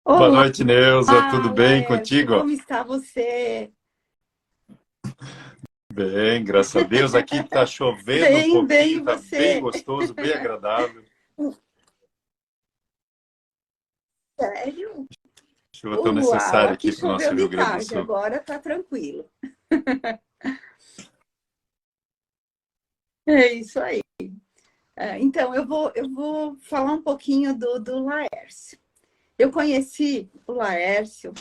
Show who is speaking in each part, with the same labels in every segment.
Speaker 1: Boa
Speaker 2: Olá,
Speaker 1: noite, Neuza. Tudo bem
Speaker 2: Laércio,
Speaker 1: contigo?
Speaker 2: como está você?
Speaker 1: Bem, graças a Deus. Aqui está chovendo um
Speaker 2: Bem, bem,
Speaker 1: pouquinho,
Speaker 2: e
Speaker 1: está bem
Speaker 2: você?
Speaker 1: gostoso, bem agradável.
Speaker 2: Sério?
Speaker 1: Chuva tão
Speaker 2: Uau,
Speaker 1: necessária
Speaker 2: aqui
Speaker 1: aqui para o
Speaker 2: choveu
Speaker 1: nosso Rio
Speaker 2: de
Speaker 1: Grande do
Speaker 2: tarde,
Speaker 1: Sul.
Speaker 2: agora tá tranquilo. É isso aí. Então, eu vou falar um pouquinho do Laércio. Eu conheci o Laércio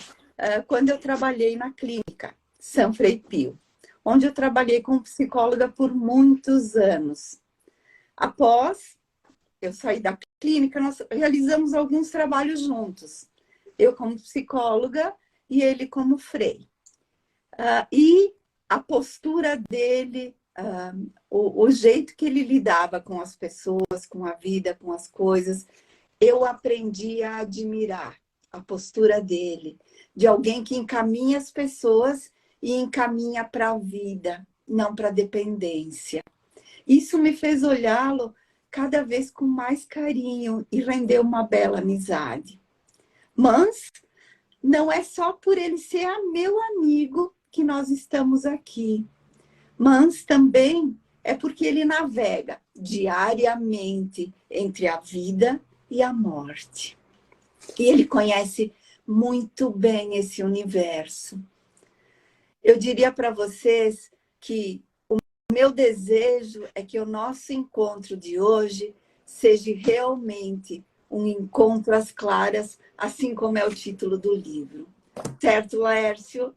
Speaker 2: quando eu trabalhei na clínica São Frei Pio, onde eu trabalhei como psicóloga por muitos anos. Após eu saí da clínica, nós realizamos alguns trabalhos juntos. Eu como psicóloga e ele como frei. E a postura dele, o jeito que ele lidava com as pessoas, com a vida, com as coisas, eu aprendi a admirar a postura dele, de alguém que encaminha as pessoas e encaminha para a vida, não para a dependência. Isso me fez olhá-lo cada vez com mais carinho e render uma bela amizade. Mas não é só por ele ser meu amigo que nós estamos aqui, mas também é porque ele navega diariamente entre a vida e a morte. E ele conhece muito bem esse universo. Eu diria para vocês que meu desejo é que o nosso encontro de hoje seja realmente um encontro às claras, assim como é o título do livro. Certo, Laércio?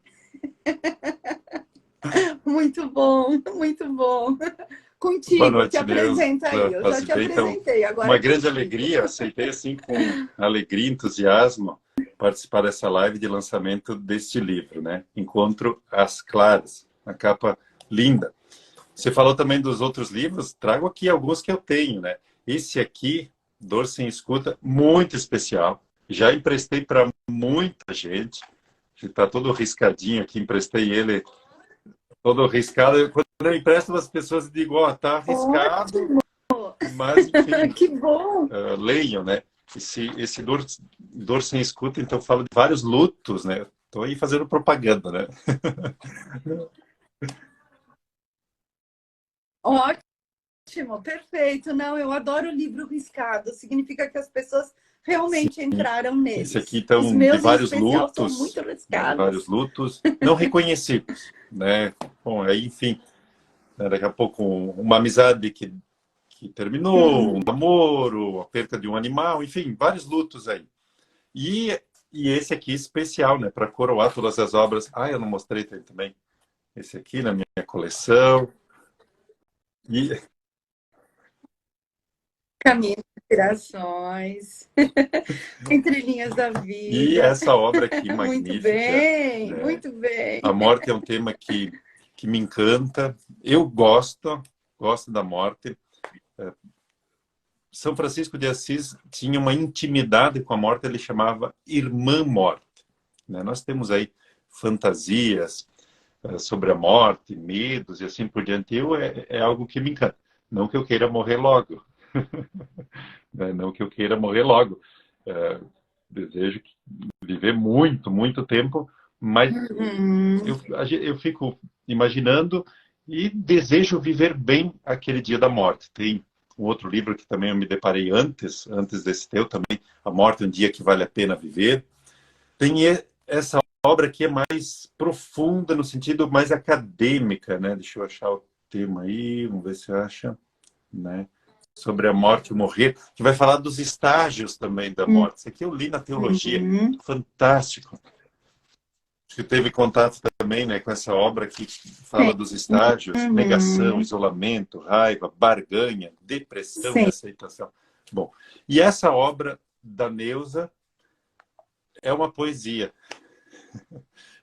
Speaker 2: Muito bom, muito bom.
Speaker 1: Boa
Speaker 2: Contigo, te
Speaker 1: noite, Neuza.
Speaker 2: apresenta aí. Eu já
Speaker 1: Paz e
Speaker 2: te
Speaker 1: bem. Então,
Speaker 2: apresentei, agora
Speaker 1: uma
Speaker 2: é
Speaker 1: grande
Speaker 2: contigo.
Speaker 1: alegria, aceitei assim com alegria e entusiasmo participar dessa live de lançamento deste livro, né? Encontro às Claras, uma capa linda. Você falou também dos outros livros, trago aqui alguns que eu tenho, né? Esse aqui, Dor Sem Escuta, muito especial. Já emprestei para muita gente. Está todo riscadinho aqui, emprestei ele todo riscado. Quando eu empresto as pessoas, digo, ó, tá arriscado,
Speaker 2: Ótimo,
Speaker 1: mas enfim,
Speaker 2: que bom.
Speaker 1: leiam, né? Esse dor Sem Escuta, então fala de vários lutos, né? Estou aí fazendo propaganda, né?
Speaker 2: Ótimo, perfeito. Não, eu adoro livro riscado. Significa que as pessoas realmente entraram
Speaker 1: Esse aqui,
Speaker 2: neles. Os
Speaker 1: então, de
Speaker 2: meus, em
Speaker 1: vários
Speaker 2: especial, são muito
Speaker 1: lutos, né? Vários
Speaker 2: riscados.
Speaker 1: lutos não reconhecidos, né? Bom, aí, enfim, né? Daqui a pouco uma amizade que terminou, um
Speaker 2: Uhum.
Speaker 1: namoro, a perda de um animal, enfim, vários lutos aí. E, e esse aqui especial, né? Para coroar todas as obras. Ah, eu não mostrei também. Esse aqui na minha coleção. E,
Speaker 2: Caminho de inspirações, entre linhas da
Speaker 1: e
Speaker 2: vida.
Speaker 1: essa obra aqui
Speaker 2: Muito
Speaker 1: magnífica,
Speaker 2: bem,
Speaker 1: né?
Speaker 2: muito bem.
Speaker 1: A morte é um tema que me encanta. Eu gosto da morte. São Francisco de Assis tinha uma intimidade com a morte, ele chamava Irmã Morte, né? Nós temos aí fantasias sobre a morte, medos e assim por diante. É algo que me encanta. Não que eu queira morrer logo, né? Não que eu queira morrer logo. É, desejo viver muito, muito tempo, mas
Speaker 2: Uhum.
Speaker 1: eu fico imaginando e desejo viver bem aquele dia da morte. Tem um outro livro que também eu me deparei antes desse teu também, A Morte, um Dia que Vale a Pena Viver. Tem essa obra que é mais profunda, no sentido mais acadêmica, né? Deixa eu achar o tema aí, vamos ver se acha, né? Sobre a morte e o morrer, que vai falar dos estágios também da morte. Isso aqui eu li na teologia,
Speaker 2: Uhum.
Speaker 1: fantástico. Você teve contato também, né, com essa obra que fala
Speaker 2: Sim.
Speaker 1: dos estágios, negação,
Speaker 2: Uhum.
Speaker 1: isolamento, raiva, barganha, depressão e
Speaker 2: Sim.
Speaker 1: aceitação. Bom, e essa obra da Neuza é uma poesia.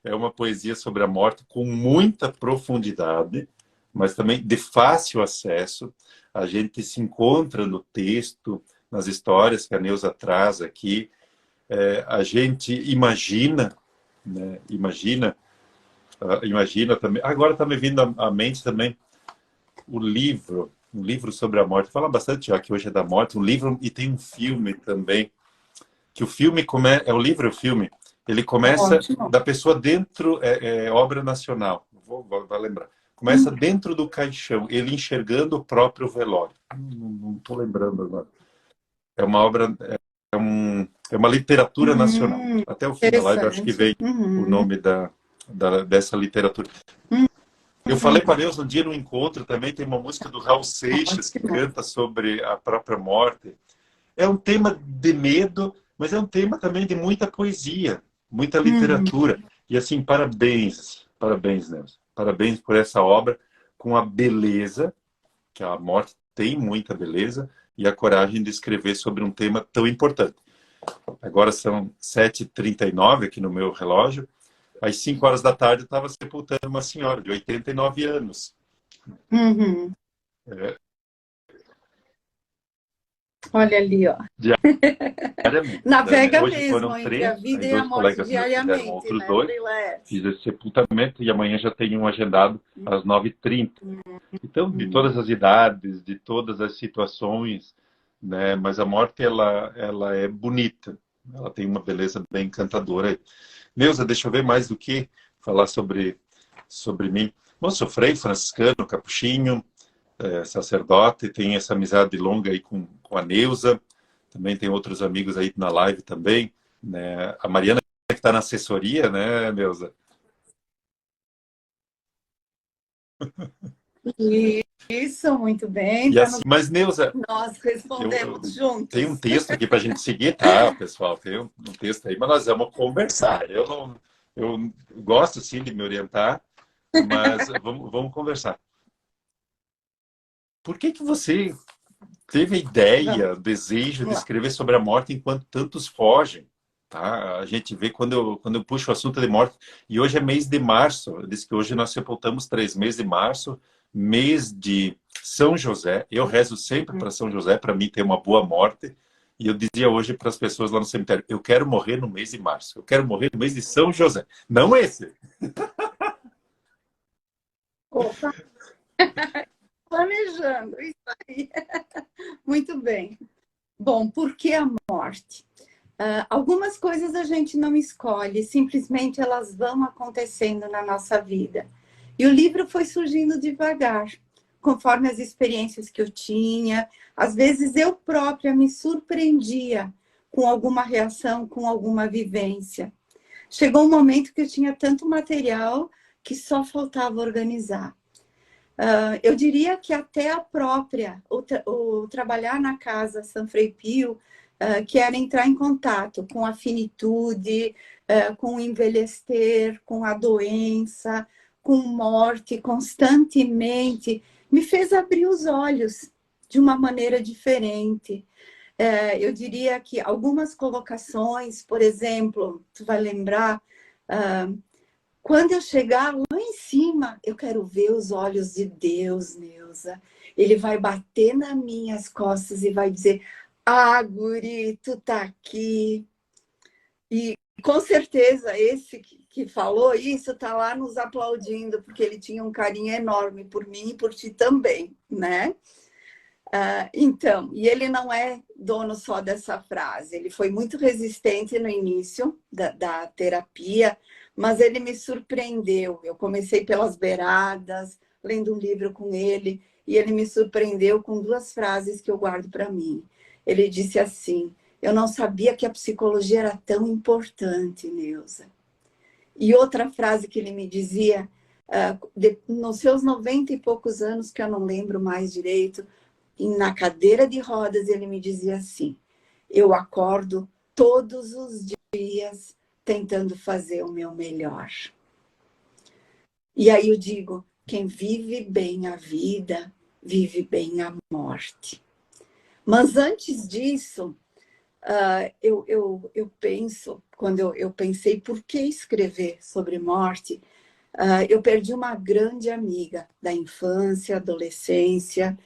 Speaker 1: É uma poesia sobre a morte com muita profundidade, mas também de fácil acesso. A gente se encontra no texto, nas histórias que a Neuza traz aqui. A gente imagina, né, imagina também. Agora está me vindo à mente também um livro sobre a morte. Fala bastante, já que hoje é da morte, um livro e tem um filme também que o filme é o livro, o filme, ele começa
Speaker 2: Ótimo.
Speaker 1: da pessoa dentro, obra nacional, vou lembrar. Começa dentro do caixão, ele enxergando o próprio velório. Não estou lembrando agora. É uma obra, é uma literatura nacional. Até o fim da live, eu acho que
Speaker 2: Interessante.
Speaker 1: veio o nome dessa literatura. Eu falei para Deus um dia no encontro também, tem uma música do Raul Seixas que
Speaker 2: Ótimo.
Speaker 1: canta sobre a própria morte. É um tema de medo, mas é um tema também de muita poesia, muita literatura. E assim, parabéns, Nelson. Parabéns por essa obra, com a beleza, que a morte tem muita beleza, e a coragem de escrever sobre um tema tão importante. Agora são 7h39 aqui no meu relógio. Às 5 horas da tarde eu estava sepultando uma senhora de 89 anos.
Speaker 2: Uhum.
Speaker 1: É,
Speaker 2: Olha ali, ó.
Speaker 1: diariamente.
Speaker 2: Navega
Speaker 1: Hoje
Speaker 2: mesmo
Speaker 1: foram
Speaker 2: entre a
Speaker 1: 3,
Speaker 2: vida
Speaker 1: aí
Speaker 2: e a
Speaker 1: 2
Speaker 2: morte
Speaker 1: colegas meus fizeram
Speaker 2: diariamente,
Speaker 1: outros
Speaker 2: né,
Speaker 1: 2.
Speaker 2: Frei Laércio?
Speaker 1: Fiz esse sepultamento e amanhã já tenho um agendado às 9h30. Então, de todas as idades, de todas as situações, né? Mas a morte, ela é bonita. Ela tem uma beleza bem encantadora. Neuza, deixa eu ver mais do que falar sobre mim. Bom, sou frei franciscano, capuchinho, sacerdote, tenho essa amizade longa aí com a Neuza. Também tem outros amigos aí na live também, né? A Mariana que está na assessoria, né, Neuza?
Speaker 2: Isso, muito bem.
Speaker 1: E
Speaker 2: Tá
Speaker 1: assim, mas, Neuza,
Speaker 2: Nós
Speaker 1: eu
Speaker 2: respondemos
Speaker 1: tenho um
Speaker 2: juntos.
Speaker 1: texto aqui para a gente seguir, tá, pessoal? Tem um texto aí, mas nós vamos conversar. Eu gosto, sim, de me orientar, mas vamos conversar. Por que você teve a
Speaker 2: Vamos,
Speaker 1: ideia, o desejo de
Speaker 2: vamos lá.
Speaker 1: escrever sobre a morte enquanto tantos fogem? Tá? A gente vê quando eu puxo o assunto de morte, e hoje é mês de março, eu disse que hoje nós sepultamos 3 meses de março, mês de São José. Eu rezo sempre para São José, para mim ter uma boa morte. E eu dizia hoje para as pessoas lá no cemitério: eu quero morrer no mês de março, eu quero morrer no mês de São José, não esse.
Speaker 2: Opa, planejando, isso aí. Muito bem. Bom, por que a morte? Algumas coisas a gente não escolhe, simplesmente elas vão acontecendo na nossa vida. E o livro foi surgindo devagar, conforme as experiências que eu tinha. Às vezes eu própria me surpreendia com alguma reação, com alguma vivência. Chegou um momento que eu tinha tanto material que só faltava organizar. Eu diria que até a própria, o trabalhar na casa São Frei Pio, que era entrar em contato com a finitude, com o envelhecer, com a doença, com morte constantemente, me fez abrir os olhos de uma maneira diferente. Eu diria que algumas colocações, por exemplo, tu vai lembrar, quando eu chegar lá em cima, eu quero ver os olhos de Deus, Neuza. Ele vai bater nas minhas costas e vai dizer: ah, guri, tu tá aqui. E com certeza esse que falou isso tá lá nos aplaudindo, porque ele tinha um carinho enorme por mim e por ti também, né? Então, e ele não é dono só dessa frase, ele foi muito resistente no início da terapia, mas ele me surpreendeu. Eu comecei pelas beiradas, lendo um livro com ele, e ele me surpreendeu com 2 frases que eu guardo para mim. Ele disse assim: eu não sabia que a psicologia era tão importante, Neuza. E outra frase que ele me dizia, nos seus 90 e poucos anos, que eu não lembro mais direito, e na cadeira de rodas ele me dizia assim: eu acordo todos os dias tentando fazer o meu melhor. E aí eu digo: quem vive bem a vida, vive bem a morte. Mas antes disso, eu penso, quando eu pensei por que escrever sobre morte, eu perdi uma grande amiga da infância, adolescência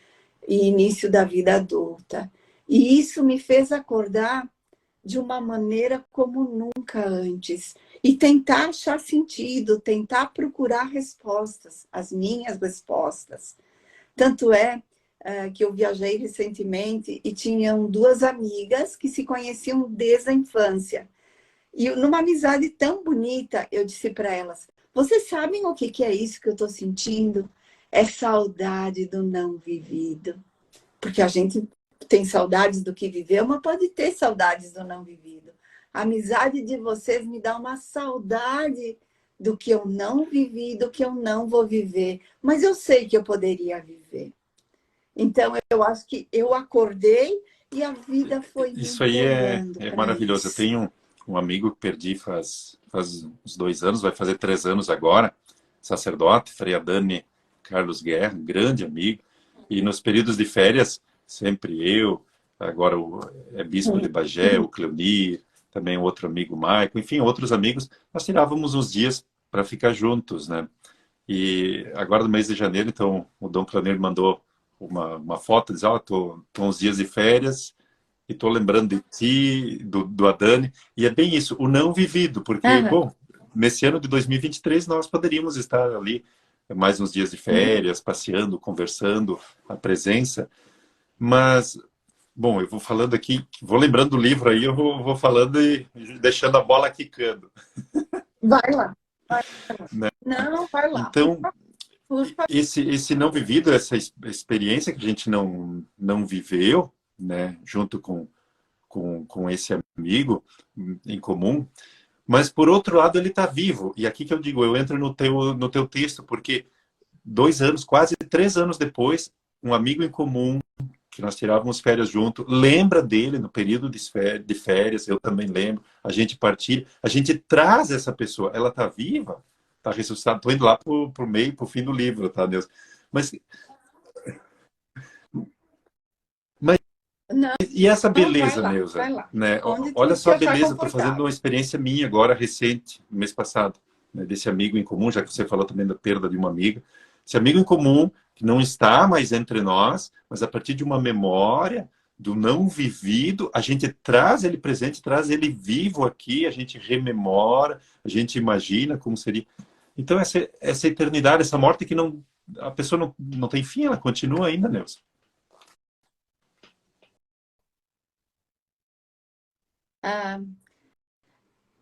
Speaker 2: e início da vida adulta. E isso me fez acordar de uma maneira como nunca antes. E tentar achar sentido, tentar procurar respostas, as minhas respostas. Tanto é que eu viajei recentemente e tinham duas amigas que se conheciam desde a infância. E numa amizade tão bonita, eu disse para elas: vocês sabem o que é isso que eu estou sentindo? É saudade do não vivido. Porque a gente tem saudades do que viveu, mas pode ter saudades do não vivido. A amizade de vocês me dá uma saudade do que eu não vivi, do que eu não vou viver. Mas eu sei que eu poderia viver. Então, eu acho que eu acordei e a vida foi me
Speaker 1: Isso aí é,
Speaker 2: empurrando
Speaker 1: é
Speaker 2: para
Speaker 1: maravilhoso. Eu
Speaker 2: isso.
Speaker 1: tenho um amigo que perdi faz uns 2 anos, vai fazer 3 anos agora, sacerdote, Frei Adani Carlos Guerra, um grande amigo. E nos períodos de férias, sempre eu, agora é bispo de Bagé, o Cleonir, também outro amigo Maico, enfim, outros amigos, nós tirávamos uns dias para ficar juntos, né? E agora no mês de janeiro, então, o Dom Cleonir mandou uma foto, diz, ó, tô uns dias de férias, e estou lembrando de ti, do Adani, e é bem isso, o não vivido, porque,
Speaker 2: Aham.
Speaker 1: bom, nesse ano de 2023 nós poderíamos estar ali mais uns dias de férias, passeando, conversando, a presença, mas, bom, eu vou falando aqui, vou lembrando do livro aí, eu vou falando e deixando a bola quicando,
Speaker 2: Vai lá. Vai lá.
Speaker 1: né?
Speaker 2: Não, vai lá.
Speaker 1: Então,
Speaker 2: Por favor.
Speaker 1: esse não vivido, essa experiência que a gente não viveu, né, junto com esse amigo em comum, mas por outro lado ele está vivo. E aqui que eu digo, eu entro no teu texto, porque 2 anos, quase 3 anos depois, um amigo em comum, que nós tirávamos férias junto, lembra dele no período de férias, eu também lembro, a gente partilha, a gente traz essa pessoa, ela está viva, está ressuscitada, estou indo lá para o meio, para o fim do livro, tá, Deus? Mas, mas
Speaker 2: Não,
Speaker 1: e essa
Speaker 2: não, vai
Speaker 1: beleza,
Speaker 2: lá,
Speaker 1: Neuza,
Speaker 2: vai lá.
Speaker 1: né?
Speaker 2: Onde
Speaker 1: Olha
Speaker 2: tu
Speaker 1: só
Speaker 2: te
Speaker 1: a
Speaker 2: achar
Speaker 1: beleza, estou fazendo uma
Speaker 2: confortável.
Speaker 1: experiência minha agora, recente, no mês passado, né? Desse amigo em comum, já que você falou também da perda de uma amiga. Esse amigo em comum, que não está mais entre nós, mas a partir de uma memória do não vivido, a gente traz ele presente, traz ele vivo aqui, a gente rememora, a gente imagina como seria. Então, essa eternidade, essa morte que não, a pessoa não tem fim, ela continua ainda, Neuza.
Speaker 2: Ah,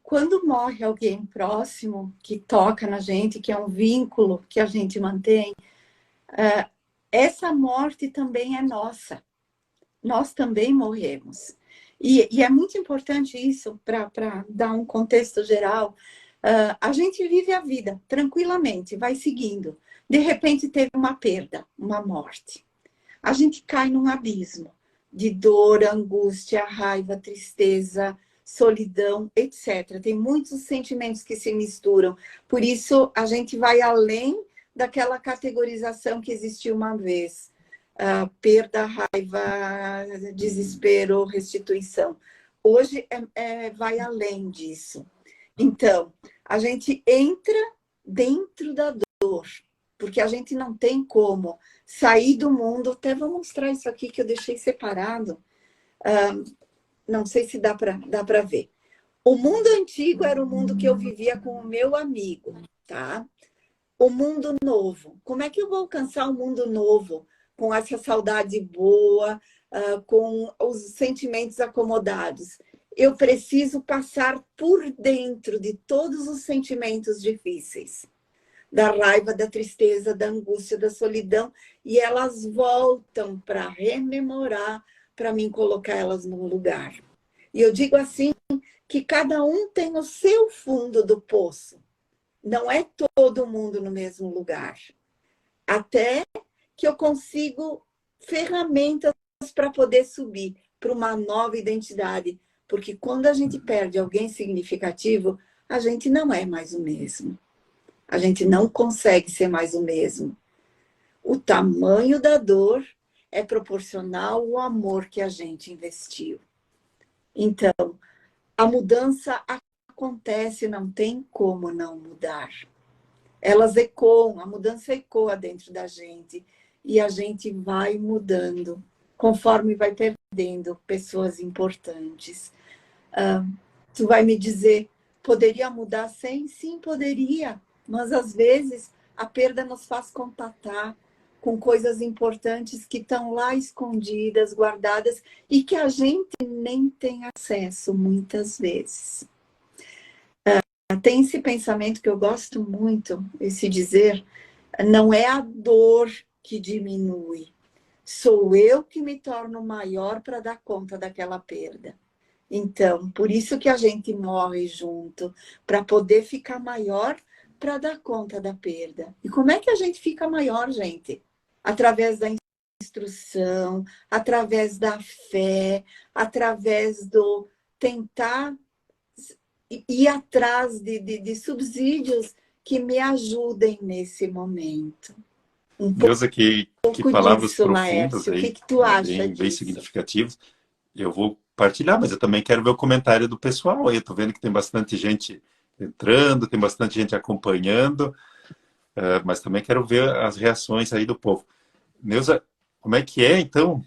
Speaker 2: quando morre alguém próximo, que toca na gente, que é um vínculo que a gente mantém, essa morte também é nossa. Nós também morremos. E é muito importante isso, para dar um contexto geral. A gente vive a vida tranquilamente, vai seguindo. De repente teve uma perda, uma morte. A gente cai num abismo de dor, angústia, raiva, tristeza, solidão, etc. Tem muitos sentimentos que se misturam. Por isso, a gente vai além daquela categorização que existiu uma vez. Perda, raiva, desespero, restituição. Hoje vai além disso. Então, a gente entra dentro da dor, porque a gente não tem como sair do mundo. Até vou mostrar isso aqui que eu deixei separado. Não sei se dá para ver. O mundo antigo era o mundo que eu vivia com o meu amigo, tá? O mundo novo. Como é que eu vou alcançar o mundo novo com essa saudade boa, com os sentimentos acomodados? Eu preciso passar por dentro de todos os sentimentos difíceis, da raiva, da tristeza, da angústia, da solidão, e elas voltam para rememorar, para mim colocar elas no lugar. E eu digo assim, que cada um tem o seu fundo do poço. Não é todo mundo no mesmo lugar. Até que eu consigo ferramentas para poder subir para uma nova identidade. Porque quando a gente perde alguém significativo, a gente não é mais o mesmo. A gente não consegue ser mais o mesmo. O tamanho da dor é proporcional ao amor que a gente investiu. Então, a mudança acontece, não tem como não mudar. Elas ecoam, a mudança ecoa dentro da gente e a gente vai mudando conforme vai perdendo pessoas importantes. Tu vai me dizer, poderia mudar sem? Sim, poderia, mas às vezes a perda nos faz contatar com coisas importantes que estão lá escondidas, guardadas, e que a gente nem tem acesso muitas vezes. Tem esse pensamento que eu gosto muito, esse dizer, não é a dor que diminui, sou eu que me torno maior para dar conta daquela perda. Então, por isso que a gente morre junto, para poder ficar maior para dar conta da perda. E como é que a gente fica maior, gente? Através da instrução, através da fé, através do tentar ir atrás de subsídios que me ajudem nesse momento.
Speaker 1: Neuza, que palavras
Speaker 2: Disso,
Speaker 1: profundas
Speaker 2: Laércio. O
Speaker 1: aí,
Speaker 2: que tu
Speaker 1: né,
Speaker 2: acha
Speaker 1: bem
Speaker 2: disso?
Speaker 1: significativas. Eu vou partilhar, mas eu também quero ver o comentário do pessoal aí. Eu estou vendo que tem bastante gente entrando, tem bastante gente acompanhando, mas também quero ver as reações aí do povo. Neuza, como é que é, então?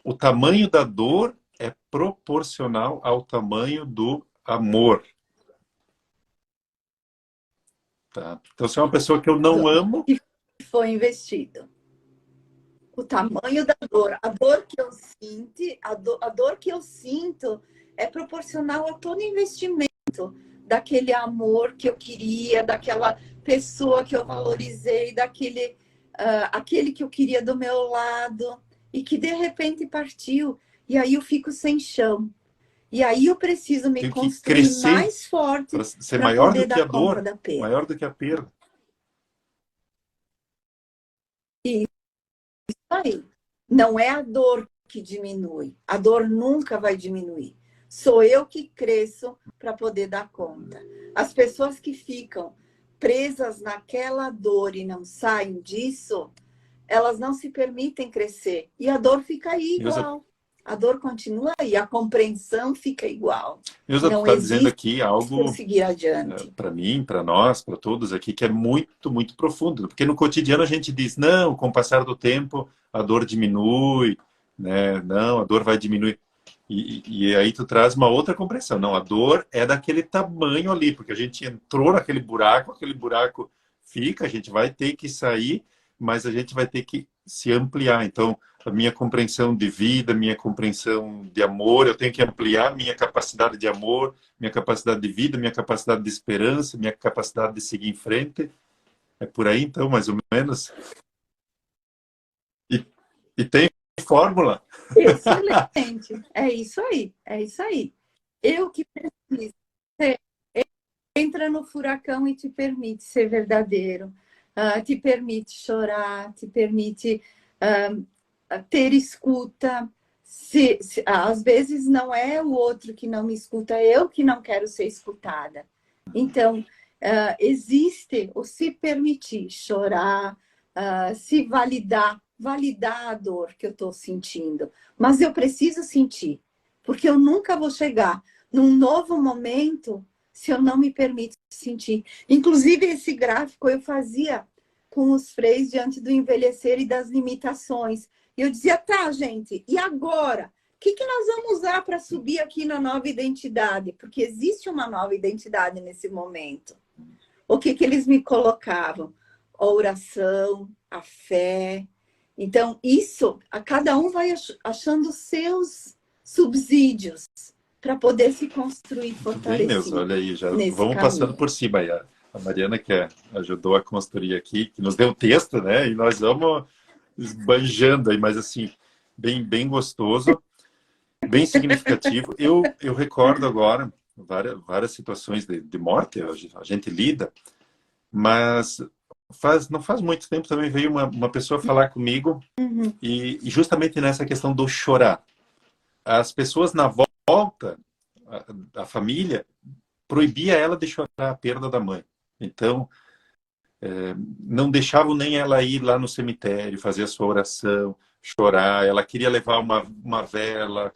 Speaker 1: O tamanho da dor é proporcional ao tamanho do amor. Tá? Então, se é uma pessoa que eu não amo...
Speaker 2: Que foi investido. O tamanho da dor. A dor que eu sinto, a dor que eu sinto é proporcional a todo investimento daquele amor que eu queria, daquela pessoa que eu valorizei, daquele aquele que eu queria do meu lado e que de repente partiu. E aí eu fico sem chão. E aí eu preciso me
Speaker 1: Tenho que
Speaker 2: construir
Speaker 1: crescer
Speaker 2: mais forte
Speaker 1: para ser
Speaker 2: para
Speaker 1: maior do
Speaker 2: poder
Speaker 1: que a
Speaker 2: dar conta
Speaker 1: dor,
Speaker 2: da perda.
Speaker 1: maior do que a perda.
Speaker 2: Isso aí. Não é a dor que diminui. A dor nunca vai diminuir. Sou eu que cresço para poder dar conta. As pessoas que ficam presas naquela dor e não saem disso, elas não se permitem crescer. E a dor fica aí
Speaker 1: Neuza,
Speaker 2: igual. A dor continua aí, a compreensão fica igual.
Speaker 1: Neuza, tu
Speaker 2: Não
Speaker 1: está dizendo
Speaker 2: existe
Speaker 1: aqui algo
Speaker 2: seguir adiante.
Speaker 1: para mim, para nós, para todos aqui, que é muito, muito profundo. Porque no cotidiano a gente diz, não, com o passar do tempo a dor diminui, né? Não, a dor vai diminuir. E aí tu traz uma outra compreensão. Não, a dor é daquele tamanho ali, porque a gente entrou naquele buraco, aquele buraco fica, a gente vai ter que sair, mas a gente vai ter que se ampliar. Então, a minha compreensão de vida, minha compreensão de amor, eu tenho que ampliar minha capacidade de amor, minha capacidade de vida, minha capacidade de esperança, minha capacidade de seguir em frente. É por aí, então, mais ou menos. E, e tem fórmula.
Speaker 2: Excelente. É isso aí. É isso aí. Eu que preciso. Você entra no furacão e te permite ser verdadeiro. Te permite chorar, te permite ter escuta. Às vezes não é o outro que não me escuta, é eu que não quero ser escutada. Então, existe o se permitir chorar, se validar a dor que eu estou sentindo. Mas eu preciso sentir, porque eu nunca vou chegar num novo momento se eu não me permito sentir. Inclusive, esse gráfico eu fazia com os freios diante do envelhecer e das limitações. E eu dizia, tá, gente, e agora? O que nós vamos usar para subir aqui na nova identidade? Porque existe uma nova identidade nesse momento. O que eles me colocavam? A oração, a fé. Então, isso, a cada um vai achando seus subsídios para poder se construir
Speaker 1: Bem, Neuza,
Speaker 2: fortalecido
Speaker 1: olha aí, já
Speaker 2: nesse
Speaker 1: vamos passando
Speaker 2: caminho.
Speaker 1: por cima aí. A Mariana, que ajudou a construir aqui, que nos deu o texto, né? E nós vamos esbanjando aí, mas assim, bem gostoso, bem significativo. Eu recordo agora várias situações de morte, a gente lida, mas não faz muito tempo também veio uma pessoa falar comigo
Speaker 2: Uhum.
Speaker 1: e justamente nessa questão do chorar. As pessoas na volta, a família, proibia ela de chorar a perda da mãe. Então, não deixavam nem ela ir lá no cemitério, fazer a sua oração, chorar. Ela queria levar uma vela,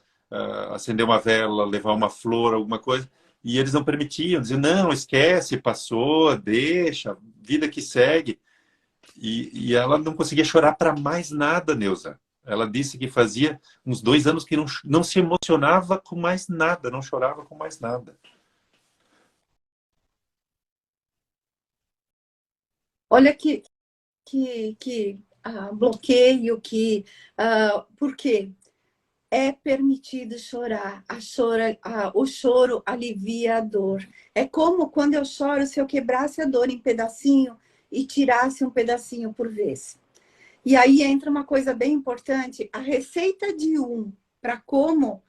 Speaker 1: acender uma vela, levar uma flor, alguma coisa. E eles não permitiam, diziam, não, esquece, passou, deixa, vida que segue. E ela não conseguia chorar para mais nada, Neuza. Ela disse que fazia uns 2 anos que não se emocionava com mais nada, não chorava com mais nada.
Speaker 2: Olha que bloqueio, por quê? É permitido chorar. O choro alivia a dor. É como quando eu choro, se eu quebrasse a dor em pedacinho e tirasse um pedacinho por vez. E aí entra uma coisa bem importante. A receita de um para como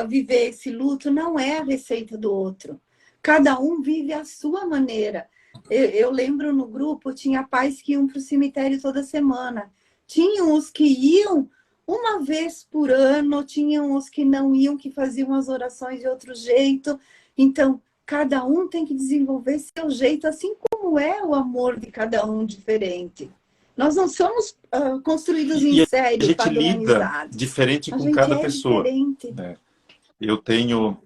Speaker 2: viver esse luto não é a receita do outro. Cada um vive a sua maneira. Eu lembro no grupo, tinha pais que iam para o cemitério toda semana. Tinham os que iam uma vez por ano, tinham os que não iam, que faziam as orações de outro jeito. Então, cada um tem que desenvolver seu jeito, assim como é o amor de cada um diferente. Nós não somos construídos em
Speaker 1: E a
Speaker 2: série,
Speaker 1: gente lida
Speaker 2: padronizados.
Speaker 1: diferente
Speaker 2: A
Speaker 1: com
Speaker 2: gente
Speaker 1: cada
Speaker 2: é
Speaker 1: pessoa,
Speaker 2: diferente.
Speaker 1: né? Eu tenho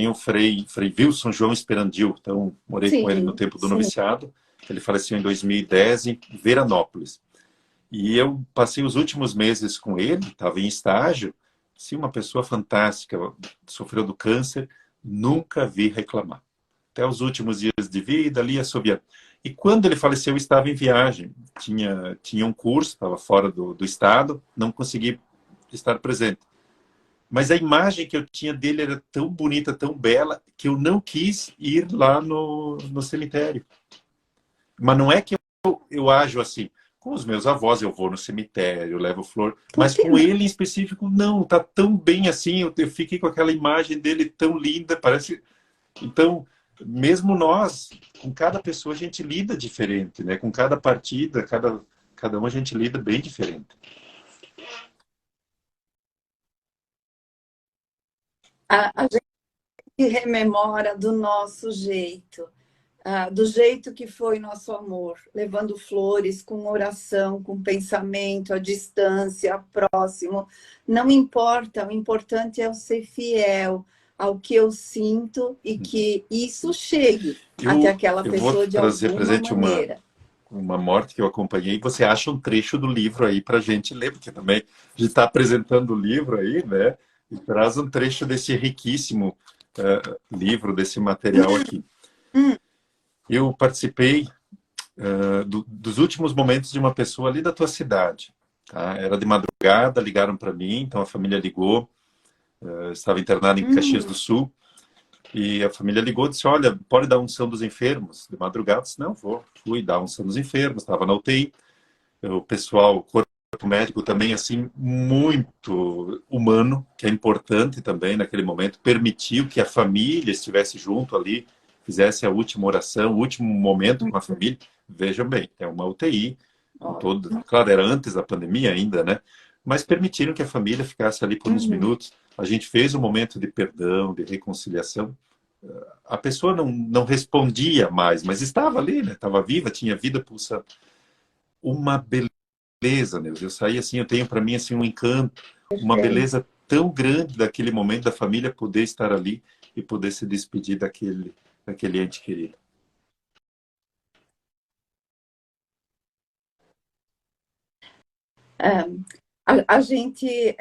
Speaker 1: o Frei Wilson João Esperandil, então morei com ele no
Speaker 2: Sim,
Speaker 1: tempo do
Speaker 2: sim.
Speaker 1: noviciado. Ele faleceu em 2010 em Veranópolis. E eu passei os últimos meses com ele, estava em estágio. Sim, uma pessoa fantástica, sofreu do câncer, nunca vi reclamar. Até os últimos dias de vida, ali assobiando. E quando ele faleceu, eu estava em viagem. Tinha um curso, estava fora do estado, não consegui estar presente. Mas a imagem que eu tinha dele era tão bonita, tão bela, que eu não quis ir lá no cemitério. Mas não é que eu ajo assim. Com os meus avós eu vou no cemitério, levo flor,
Speaker 2: Por
Speaker 1: mas
Speaker 2: que
Speaker 1: com
Speaker 2: não?
Speaker 1: ele em específico, não, tá tão bem assim, eu fiquei com aquela imagem dele tão linda, parece. Então, mesmo nós, com cada pessoa a gente lida diferente, né? Com cada partida, cada um a gente lida bem diferente.
Speaker 2: A gente rememora do nosso jeito. Do jeito que foi nosso amor, levando flores, com oração, com pensamento, à distância, próximo. Não importa, o importante é eu ser fiel ao que eu sinto e que isso chegue até aquela
Speaker 1: Eu vou
Speaker 2: pessoa de
Speaker 1: trazer
Speaker 2: alguma
Speaker 1: presente
Speaker 2: maneira.
Speaker 1: uma morte que eu acompanhei. Você acha um trecho do livro aí para a gente ler, porque também a gente está apresentando o livro aí, né? E traz um trecho desse riquíssimo livro, desse material aqui.
Speaker 2: Hum,
Speaker 1: Eu participei dos últimos momentos de uma pessoa ali da tua cidade. Tá? Era de madrugada, ligaram para mim, então a família ligou. Eu estava internado em Caxias do
Speaker 2: hum,
Speaker 1: Sul. E a família ligou e disse: Olha, pode dar unção dos enfermos? De madrugada, eu disse: Não, vou. Fui dar unção dos enfermos, estava na UTI. O pessoal, o corpo médico também, assim, muito humano, que é importante também naquele momento, permitiu que a família estivesse junto ali, fizesse a última oração, o último momento com a família. Vejam bem, é uma UTI, com todo,
Speaker 2: ótimo.
Speaker 1: claro, era antes da pandemia ainda, né? Mas permitiram que a família ficasse ali por uns
Speaker 2: Uhum.
Speaker 1: minutos. A gente fez um momento de perdão, de reconciliação. A pessoa não respondia mais, mas estava ali, né? Estava viva, tinha vida pulsando. Uma beleza, Neuza. Eu saí assim, eu tenho para mim assim um encanto, uma
Speaker 2: Perfeito.
Speaker 1: beleza tão grande daquele momento da família poder estar ali e poder se despedir daquele ente querido.
Speaker 2: A gente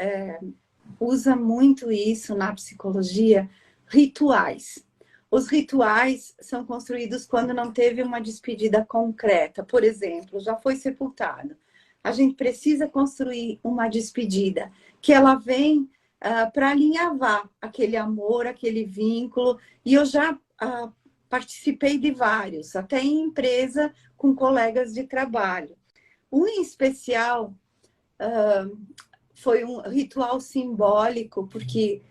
Speaker 2: usa muito isso na psicologia, rituais. Os rituais são construídos quando não teve uma despedida concreta. Por exemplo, já foi sepultado. A gente precisa construir uma despedida que ela vem para alinhavar aquele amor, aquele vínculo. E eu já participei de vários, até em empresa com colegas de trabalho. Um em especial foi um ritual simbólico, porque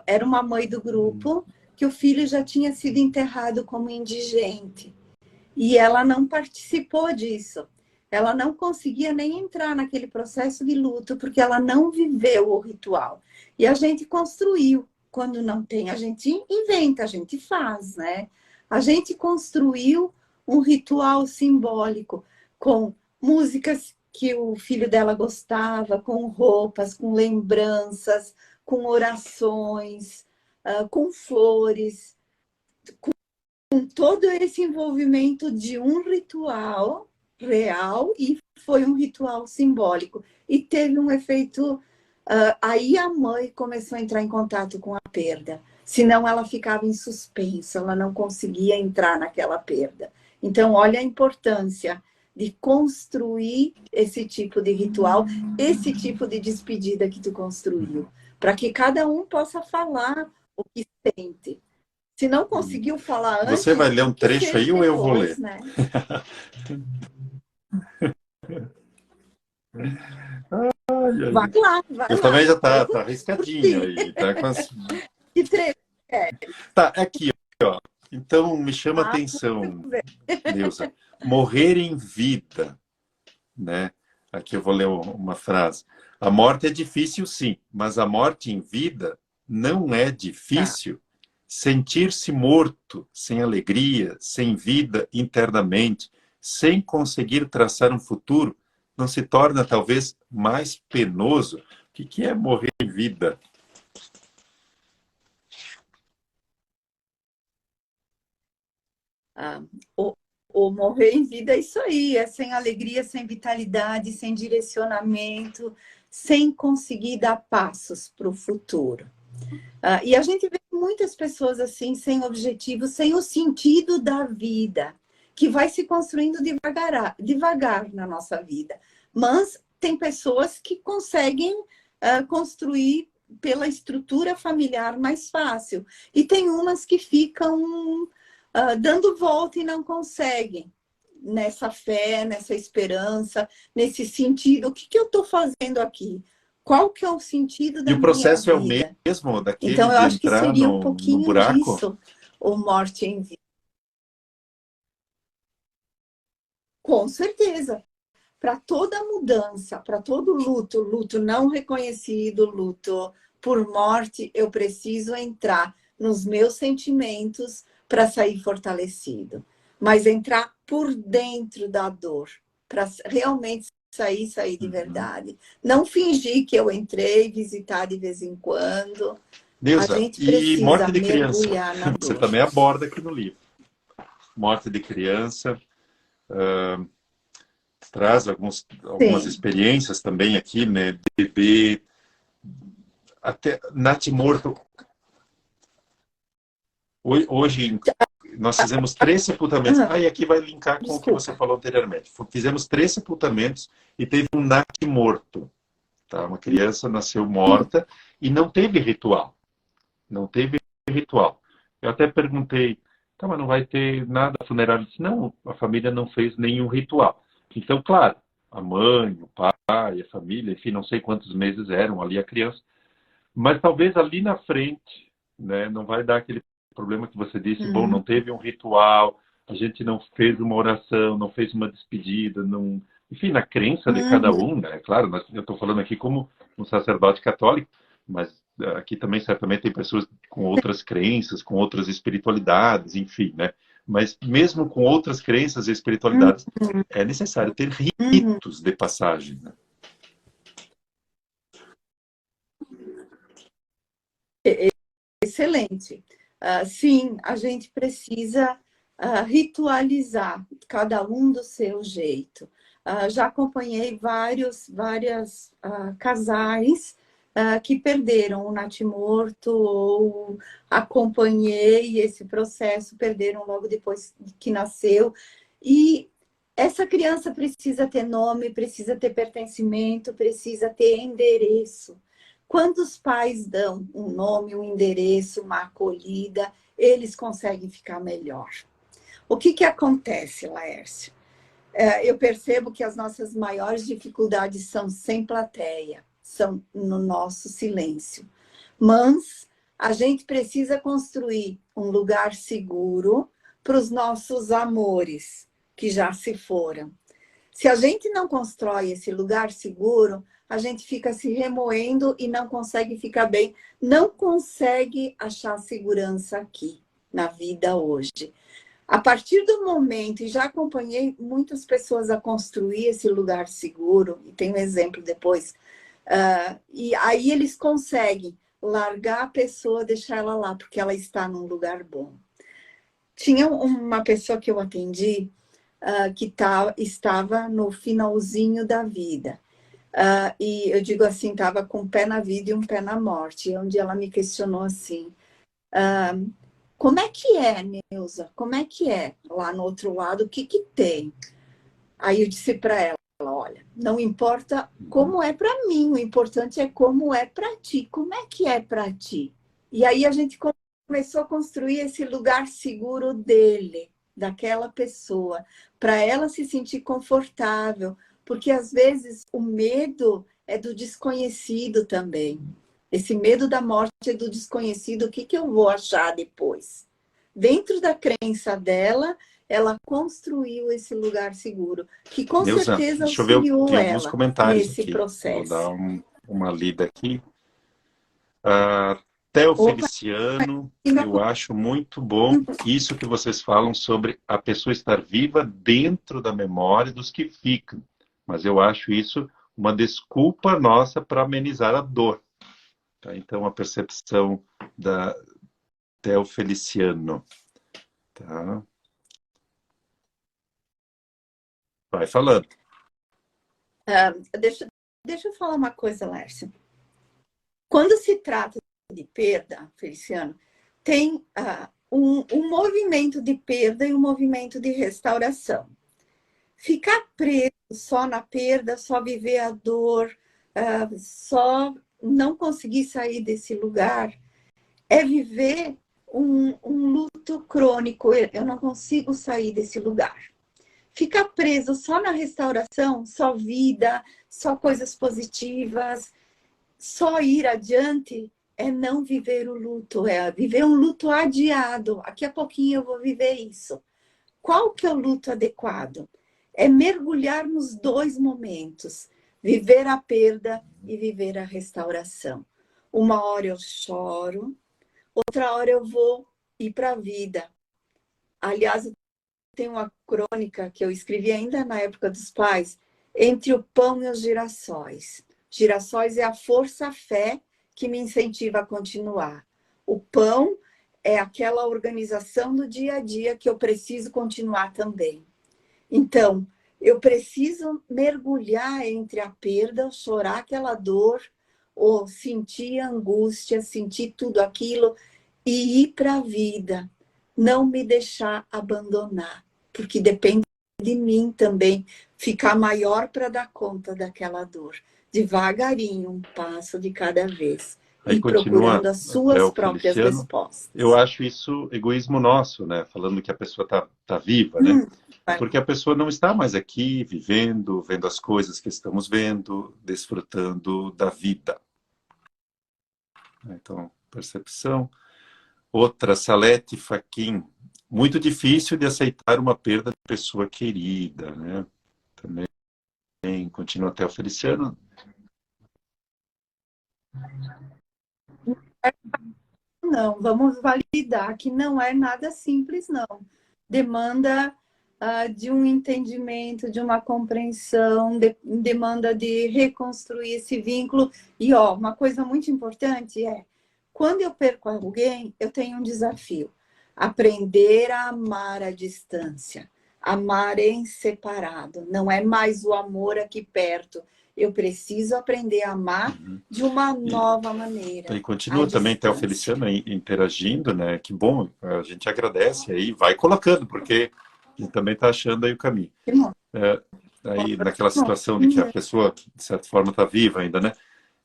Speaker 2: era uma mãe do grupo que o filho já tinha sido enterrado como indigente. E ela não participou disso. Ela não conseguia nem entrar naquele processo de luto, porque ela não viveu o ritual. E a gente construiu. Quando não tem, a gente inventa, a gente faz, né? A gente construiu um ritual simbólico com músicas que o filho dela gostava, com roupas, com lembranças, com orações, com flores, com todo esse envolvimento de um ritual real e foi um ritual simbólico. E teve um efeito. Aí a mãe começou a entrar em contato com a perda. Senão ela ficava em suspenso, ela não conseguia entrar naquela perda. Então, olha a importância de construir esse tipo de ritual, esse tipo de despedida que tu construiu, para que cada um possa falar o que sente. Se não conseguiu falar
Speaker 1: Você vai
Speaker 2: antes,
Speaker 1: ler um
Speaker 2: que
Speaker 1: trecho aí
Speaker 2: seja
Speaker 1: ou eu vou
Speaker 2: depois,
Speaker 1: ler?
Speaker 2: né? Vai
Speaker 1: Ai,
Speaker 2: lá, vai
Speaker 1: eu também
Speaker 2: lá.
Speaker 1: já
Speaker 2: Eu
Speaker 1: tá
Speaker 2: por
Speaker 1: arriscadinho
Speaker 2: ti.
Speaker 1: aí, tá com as...
Speaker 2: Que trecho é?
Speaker 1: Tá, aqui, ó. Então, me chama a
Speaker 2: Ah,
Speaker 1: atenção, Neuza. Morrer em vida, né? Aqui eu vou ler uma frase. A morte é difícil, sim, mas a morte em vida não é
Speaker 2: tá.
Speaker 1: difícil. Sentir-se morto, sem alegria, sem vida internamente, sem conseguir traçar um futuro, não se torna talvez mais penoso? O que é morrer em vida?
Speaker 2: Ah, o morrer em vida é isso aí, é sem alegria, sem vitalidade, sem direcionamento, sem conseguir dar passos para o futuro. E a gente vê muitas pessoas assim, sem objetivo, sem o sentido da vida, que vai se construindo devagar na nossa vida. Mas tem pessoas que conseguem construir pela estrutura familiar mais fácil. E tem umas que ficam dando volta e não conseguem. Nessa fé, nessa esperança, nesse sentido, o que eu estou fazendo aqui? Qual que é o sentido
Speaker 1: E
Speaker 2: da
Speaker 1: o
Speaker 2: minha
Speaker 1: processo é o
Speaker 2: vida?
Speaker 1: mesmo daquele
Speaker 2: Então, eu
Speaker 1: de
Speaker 2: acho que
Speaker 1: entrar
Speaker 2: seria um
Speaker 1: no
Speaker 2: pouquinho
Speaker 1: buraco?
Speaker 2: disso, o morte em vida. Com certeza. Para toda mudança, para todo luto, luto não reconhecido, luto por morte, eu preciso entrar nos meus sentimentos para sair fortalecido. Mas entrar por dentro da dor, para realmente sair de
Speaker 1: Uhum.
Speaker 2: verdade. Não fingir que eu entrei, visitar de vez em quando. A
Speaker 1: Neuza,
Speaker 2: gente
Speaker 1: e
Speaker 2: precisa
Speaker 1: morte de criança?
Speaker 2: mergulhar na
Speaker 1: Você
Speaker 2: dor.
Speaker 1: também aborda aqui no livro. Morte de criança, traz algumas
Speaker 2: Sim.
Speaker 1: experiências também aqui, né? Bebê, até natimorto. Hoje nós fizemos 3 sepultamentos.
Speaker 2: Ah,
Speaker 1: E aqui vai linkar com o que você
Speaker 2: desculpa.
Speaker 1: falou anteriormente. Fizemos 3 sepultamentos e teve um natimorto. Tá? Uma criança nasceu morta e não teve ritual. Não teve ritual. Eu até perguntei, tá, mas não vai ter nada funerário? Disse, não, a família não fez nenhum ritual. Então, claro, a mãe, o pai, a família, enfim, não sei quantos meses eram ali a criança, mas talvez ali na frente, né, não vai dar aquele problema que você disse, bom,
Speaker 2: Uhum,
Speaker 1: não teve um ritual, a gente não fez uma oração, não fez uma despedida, não... Enfim, na crença de cada
Speaker 2: uhum,
Speaker 1: um, né? Claro, eu estou falando aqui como um sacerdote católico, mas aqui também certamente tem pessoas com outras crenças, com outras espiritualidades, enfim, né? Mas mesmo com outras crenças e espiritualidades, é necessário ter
Speaker 2: uhum.
Speaker 1: ritos de passagem, né?
Speaker 2: Excelente. Sim, a gente precisa ritualizar, cada um do seu jeito. Já acompanhei várias casais que perderam o natimorto ou acompanhei esse processo, perderam logo depois que nasceu. E essa criança precisa ter nome, precisa ter pertencimento, precisa ter endereço. Quando os pais dão um nome, um endereço, uma acolhida, eles conseguem ficar melhor. O que acontece, Laércio? Eu percebo que as nossas maiores dificuldades são sem plateia, são no nosso silêncio. Mas a gente precisa construir um lugar seguro para os nossos amores que já se foram. Se a gente não constrói esse lugar seguro, a gente fica se remoendo e não consegue ficar bem, não consegue achar segurança aqui na vida hoje. A partir do momento, e já acompanhei muitas pessoas a construir esse lugar seguro, e tem um exemplo depois, e aí eles conseguem largar a pessoa, deixar ela lá, porque ela está num lugar bom. Tinha uma pessoa que eu atendi, que estava no finalzinho da vida. E eu digo assim, estava com um pé na vida e um pé na morte, onde ela me questionou assim, como é que é, Neuza? Como é que é lá no outro lado? O que tem? Aí eu disse para ela, olha, não importa como é para mim, o importante é como é para ti. Como é que é para ti? E aí a gente começou a construir esse lugar seguro dele, daquela pessoa, para ela se sentir confortável, porque às vezes o medo é do desconhecido também. Esse medo da morte é do desconhecido, o que, que eu vou achar depois? Dentro da crença dela, ela construiu esse lugar seguro, que com
Speaker 1: Neuza,
Speaker 2: certeza
Speaker 1: deixa eu ver,
Speaker 2: auxiliou
Speaker 1: tem alguns
Speaker 2: ela
Speaker 1: comentários
Speaker 2: nesse
Speaker 1: aqui. Vou dar
Speaker 2: processo.
Speaker 1: uma lida aqui. Theo
Speaker 2: Opa,
Speaker 1: Feliciano,
Speaker 2: ainda
Speaker 1: eu acho muito bom isso que vocês falam sobre a pessoa estar viva dentro da memória dos que ficam. Mas eu acho isso uma desculpa nossa para amenizar a dor. Tá? Então, a percepção da Theo Feliciano. Tá? Vai falando.
Speaker 2: deixa eu falar uma coisa, Lércio. Quando se trata de perda, Feliciano, tem um movimento de perda e um movimento de restauração. Ficar preso só na perda, só viver a dor, só não conseguir sair desse lugar, é viver um luto crônico. Eu não consigo sair desse lugar. Ficar preso só na restauração, só vida, só coisas positivas, só ir adiante é não viver o luto, é viver um luto adiado. Daqui a pouquinho eu vou viver isso. Qual que é o luto adequado? É mergulhar nos dois momentos, viver a perda e viver a restauração. Uma hora eu choro, outra hora eu vou ir para a vida. Aliás, tem uma crônica que eu escrevi ainda na época dos pais, Entre o Pão e os Girassóis. Girassóis é a força-fé que me incentiva a continuar. O pão é aquela organização do dia a dia que eu preciso continuar também. Então, eu preciso mergulhar entre a perda, chorar aquela dor, ou sentir angústia, sentir tudo aquilo e ir para a vida. Não me deixar abandonar, porque depende de mim também ficar maior para dar conta daquela dor. Devagarinho, um passo de cada vez.
Speaker 1: Aí
Speaker 2: E
Speaker 1: continua
Speaker 2: procurando as suas
Speaker 1: Theo
Speaker 2: próprias
Speaker 1: Feliciano.
Speaker 2: respostas.
Speaker 1: Eu acho isso egoísmo nosso, né? Falando que a pessoa tá viva, né? É
Speaker 2: Vai.
Speaker 1: porque a pessoa não está mais aqui vivendo, vendo as coisas que estamos vendo, desfrutando da vida. Então, percepção. Outra, Salete Faquin. Muito difícil de aceitar uma perda de pessoa querida, né? Também continua Theo Feliciano.
Speaker 2: Não, vamos validar que não é nada simples, não. Demanda de um entendimento, de uma compreensão, demanda de reconstruir esse vínculo. E ó, uma coisa muito importante é, quando eu perco alguém, eu tenho um desafio. Aprender a amar à distância, amar em separado. Não é mais o amor aqui perto. Eu preciso aprender a amar de uma nova maneira.
Speaker 1: E continua também Theo Feliciano aí interagindo, né? Que bom, a gente agradece aí, vai colocando, porque a gente também está achando aí o caminho. Aí naquela situação de que a pessoa, de certa forma, está viva ainda, né?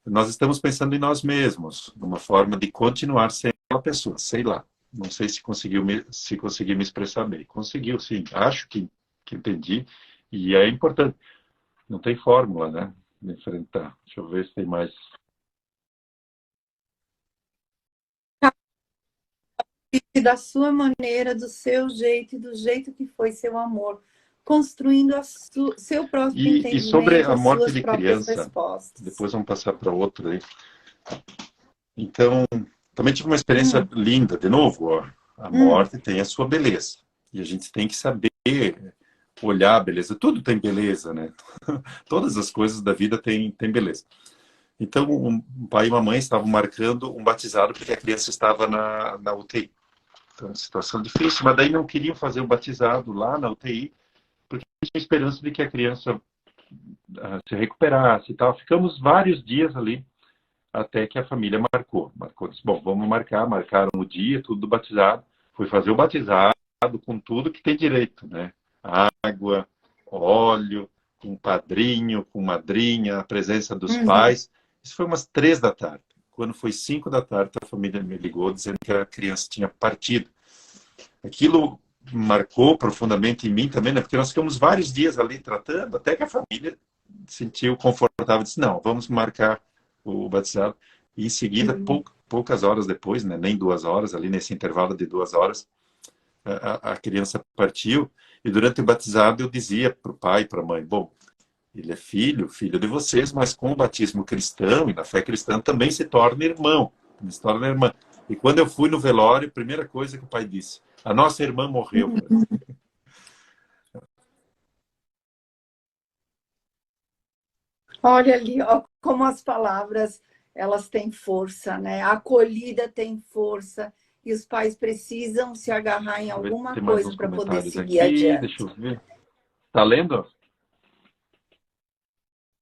Speaker 1: Nós estamos pensando em nós mesmos, numa forma de continuar sendo aquela pessoa, sei lá. Não sei se consegui me expressar bem. Conseguiu, sim. Acho que entendi. E é importante. Não tem fórmula, né? De enfrentar. Deixa eu ver se tem mais.
Speaker 2: Da sua maneira, do seu jeito e do jeito que foi seu amor, construindo seu próprio
Speaker 1: E sobre
Speaker 2: entendimento,
Speaker 1: a
Speaker 2: as
Speaker 1: morte
Speaker 2: suas
Speaker 1: de
Speaker 2: próprias
Speaker 1: criança,
Speaker 2: respostas.
Speaker 1: depois vamos passar para outro aí. Então, também tive uma experiência linda, de novo, ó, a morte tem a sua beleza. E a gente tem que saber olhar a beleza. Tudo tem beleza, né? Todas as coisas da vida têm beleza. Então, um pai e uma mãe estavam marcando um batizado porque a criança estava na UTI. Então, situação difícil, mas daí não queriam fazer o batizado lá na UTI, porque tinha esperança de que a criança se recuperasse e tal. Ficamos vários dias ali até que a família marcou. Disse, bom, vamos marcar. Marcaram o dia, tudo do batizado. Fui fazer o batizado com tudo que tem direito, né? Água, óleo, com padrinho, com madrinha, a presença dos
Speaker 2: Uhum.
Speaker 1: pais. Isso foi umas 3 da tarde. Quando foi 5 da tarde, a família me ligou dizendo que a criança tinha partido. Aquilo marcou profundamente em mim também, né? Porque nós ficamos vários dias ali tratando, até que a família se sentiu confortável e disse, não, vamos marcar o batizado. E em seguida,
Speaker 2: Uhum.
Speaker 1: poucas horas depois, né? Nem 2 horas, ali nesse intervalo de 2 horas, a criança partiu. E durante o batizado eu dizia para o pai e para a mãe, bom, ele é filho, filho de vocês, mas com o batismo cristão e na fé cristã também se torna irmão, se torna irmã. E quando eu fui no velório, a primeira coisa que o pai disse, a nossa irmã morreu.
Speaker 2: Olha ali, ó, como as palavras elas têm força, né? A acolhida tem força e os pais precisam se agarrar em
Speaker 1: Deixa eu ver se
Speaker 2: alguma
Speaker 1: tem mais
Speaker 2: coisa
Speaker 1: uns
Speaker 2: para poder
Speaker 1: comentários
Speaker 2: seguir
Speaker 1: aqui. Deixa
Speaker 2: adiante.
Speaker 1: eu ver. Tá lendo?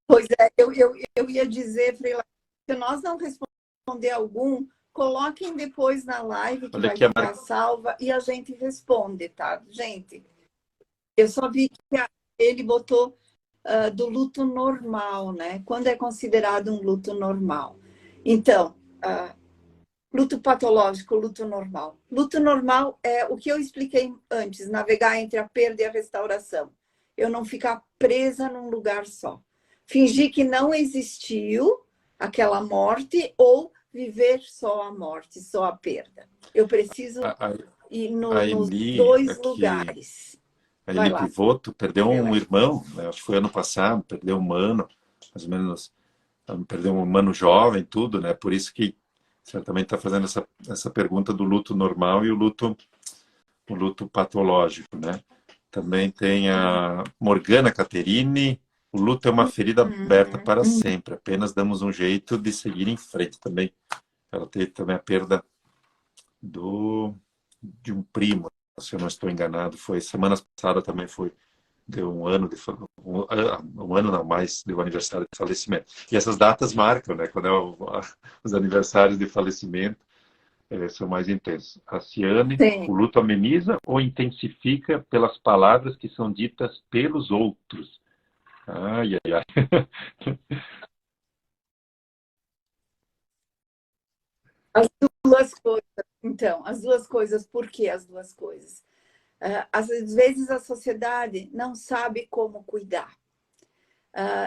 Speaker 2: Pois é, eu ia dizer, Freila, se nós não responder algum, coloquem depois na live que
Speaker 1: Olha
Speaker 2: vai
Speaker 1: aqui a
Speaker 2: ficar salva e a gente responde, tá? Gente, eu só vi que ele botou do luto normal, né? Quando é considerado um luto normal. Então, luto patológico, luto normal. Luto normal é o que eu expliquei antes, navegar entre a perda e a restauração. Eu não ficar presa num lugar só. Fingir que não existiu aquela morte ou viver só a morte, só a perda. Eu preciso
Speaker 1: a, a,
Speaker 2: ir
Speaker 1: a
Speaker 2: nos
Speaker 1: Eli
Speaker 2: dois
Speaker 1: aqui,
Speaker 2: lugares.
Speaker 1: a
Speaker 2: Vai
Speaker 1: Eli
Speaker 2: lá,
Speaker 1: Pivoto perdeu um
Speaker 2: Freud.
Speaker 1: irmão, né? Acho que foi ano passado, perdeu um ano, mais ou menos, perdeu um ano jovem, tudo, né? Por isso que certamente está fazendo essa pergunta do luto normal e o luto patológico, né? Também tem a Morgana Caterine. O luto é uma ferida aberta para sempre. Apenas damos um jeito de seguir em frente. Também ela teve também a perda de um primo, se eu não estou enganado. Foi semana passada também foi deu um ano um ano não mais deu aniversário de falecimento. E essas datas marcam, né? Quando os aniversários de falecimento são mais intensos. A Ciane,
Speaker 2: Sim.
Speaker 1: o luto ameniza ou intensifica pelas palavras que são ditas pelos outros? Ai, ai, ai.
Speaker 2: As duas coisas. Então, as duas coisas. Por que as duas coisas? Às vezes a sociedade não sabe como cuidar.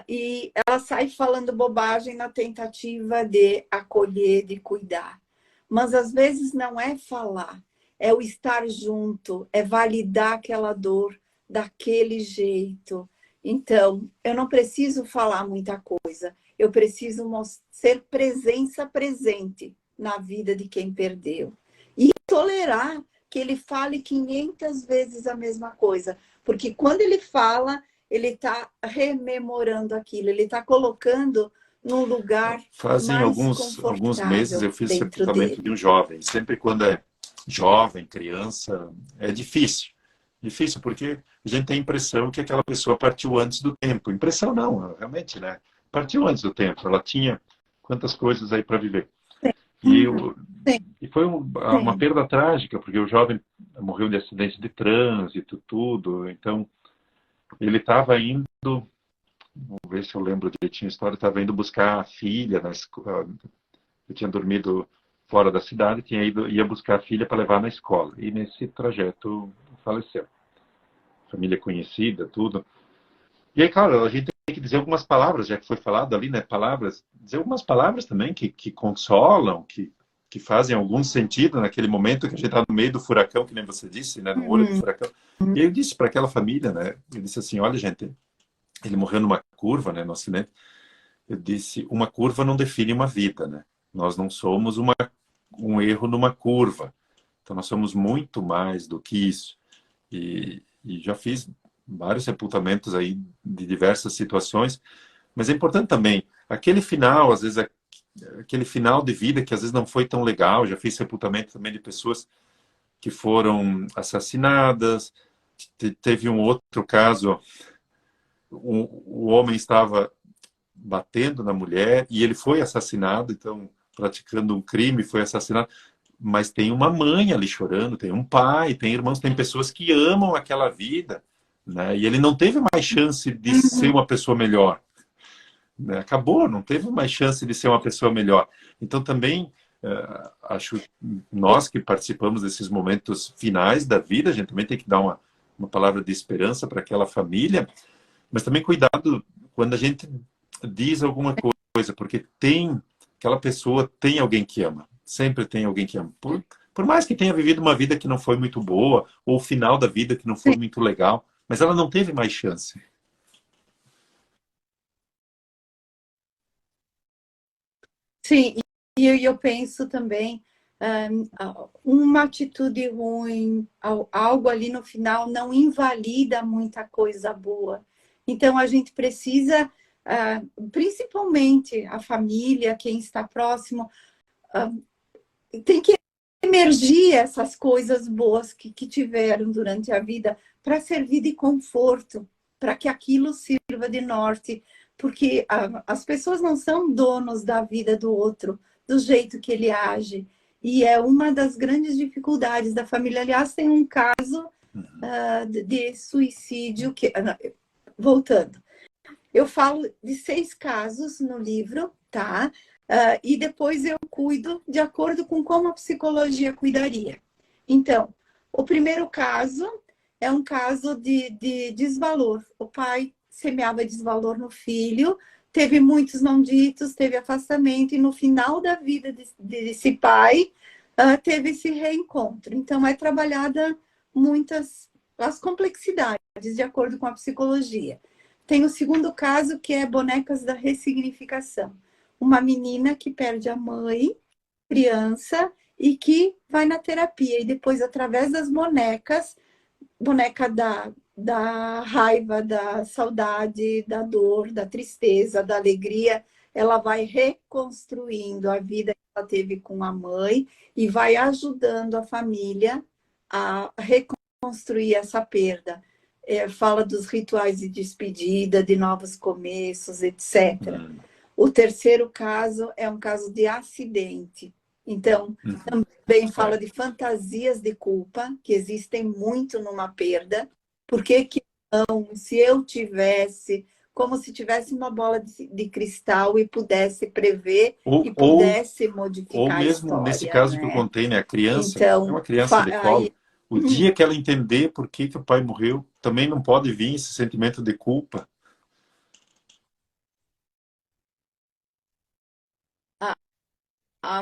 Speaker 2: E ela sai falando bobagem na tentativa de acolher, de cuidar. Mas às vezes não é falar, é o estar junto, é validar aquela dor daquele jeito. Então, eu não preciso falar muita coisa, eu preciso ser presença presente na vida de quem perdeu. E tolerar que ele fale 500 vezes a mesma coisa, porque quando ele fala, ele está rememorando aquilo, ele está colocando num lugar
Speaker 1: Fazem
Speaker 2: mais
Speaker 1: alguns meses
Speaker 2: confortável
Speaker 1: eu fiz
Speaker 2: dentro
Speaker 1: sepultamento de
Speaker 2: dele.
Speaker 1: um jovem. Sempre quando é jovem, criança, é difícil. Difícil porque a gente tem a impressão que aquela pessoa partiu antes do tempo. Impressão não, realmente, né? Partiu antes do tempo. Ela tinha quantas coisas aí para viver. E,
Speaker 2: Uhum.
Speaker 1: eu,
Speaker 2: Sim,
Speaker 1: e foi uma
Speaker 2: sim.
Speaker 1: perda trágica, porque o jovem morreu de acidente de trânsito, tudo. Então, ele estava indo, vamos ver se eu lembro direitinho a história, estava indo buscar a filha na escola. Eu tinha dormido fora da cidade, ia buscar a filha para levar na escola. E nesse trajeto faleceu. Família conhecida, tudo. E aí, claro, a gente tem que dizer algumas palavras, já que foi falado ali, né? Palavras, dizer algumas palavras também que consolam, que fazem algum sentido naquele momento que a gente está no meio do furacão, que nem você disse, né? No olho do
Speaker 2: Uhum.
Speaker 1: furacão. E aí eu disse para aquela família, né? Eu disse assim: olha, gente, ele morreu numa curva, né? No acidente. Eu disse: uma curva não define uma vida, né? Nós não somos um erro numa curva. Então, nós somos muito mais do que isso. E já fiz vários sepultamentos aí de diversas situações, mas é importante também, aquele final, às vezes, aquele final de vida que às vezes não foi tão legal, já fiz sepultamento também de pessoas que foram assassinadas, teve um outro caso, o homem estava batendo na mulher e ele foi assassinado, então, praticando um crime, foi assassinado, mas tem uma mãe ali chorando, tem um pai, tem irmãos, tem pessoas que amam aquela vida, né? E ele não teve mais chance de ser
Speaker 2: Uhum.
Speaker 1: uma pessoa melhor, né? Acabou, não teve mais chance de ser uma pessoa melhor. Então também acho nós que participamos desses momentos finais da vida, a gente também tem que dar uma palavra de esperança para aquela família, mas também cuidado quando a gente diz alguma coisa, porque tem aquela pessoa tem alguém que ama, sempre tem alguém que ama. Por mais que tenha vivido uma vida que não foi muito boa, ou o final da vida que não foi muito legal, mas ela não teve mais chance.
Speaker 2: Sim, e eu penso também, uma atitude ruim, algo ali no final não invalida muita coisa boa. Então, a gente precisa, principalmente a família, quem está próximo, tem que emergir essas coisas boas que tiveram durante a vida para servir de conforto, para que aquilo sirva de norte, porque as pessoas não são donos da vida do outro, do jeito que ele age. E é uma das grandes dificuldades da família. Aliás, tem um caso de suicídio que, voltando, eu falo de 6 casos no livro, tá? E depois eu cuido de acordo com como a psicologia cuidaria. Então, o primeiro caso é um caso de desvalor. O pai semeava desvalor no filho, teve muitos não ditos, teve afastamento, e no final da vida desse pai, teve esse reencontro. Então, é trabalhada muitas as complexidades, de acordo com a psicologia. Tem o segundo caso, que é bonecas da ressignificação. Uma menina que perde a mãe, criança, e que vai na terapia. E depois, através das bonecas, boneca da raiva, da saudade, da dor, da tristeza, da alegria, ela vai reconstruindo a vida que ela teve com a mãe e vai ajudando a família a reconstruir essa perda. Fala dos rituais de despedida, de novos começos, etc. O terceiro caso é um caso de acidente. Então, também fala de fantasias de culpa, que existem muito numa perda. Por que que não? Se eu tivesse, como se tivesse uma bola de cristal e pudesse prever
Speaker 1: Ou,
Speaker 2: e
Speaker 1: ou,
Speaker 2: pudesse
Speaker 1: ou
Speaker 2: modificar a
Speaker 1: mesmo nesse
Speaker 2: história,
Speaker 1: caso que eu
Speaker 2: né?
Speaker 1: contei, né? A criança, é
Speaker 2: Então,
Speaker 1: uma criança de
Speaker 2: aí,
Speaker 1: colo. O dia que ela entender por que que o pai morreu, também não pode vir esse sentimento de culpa.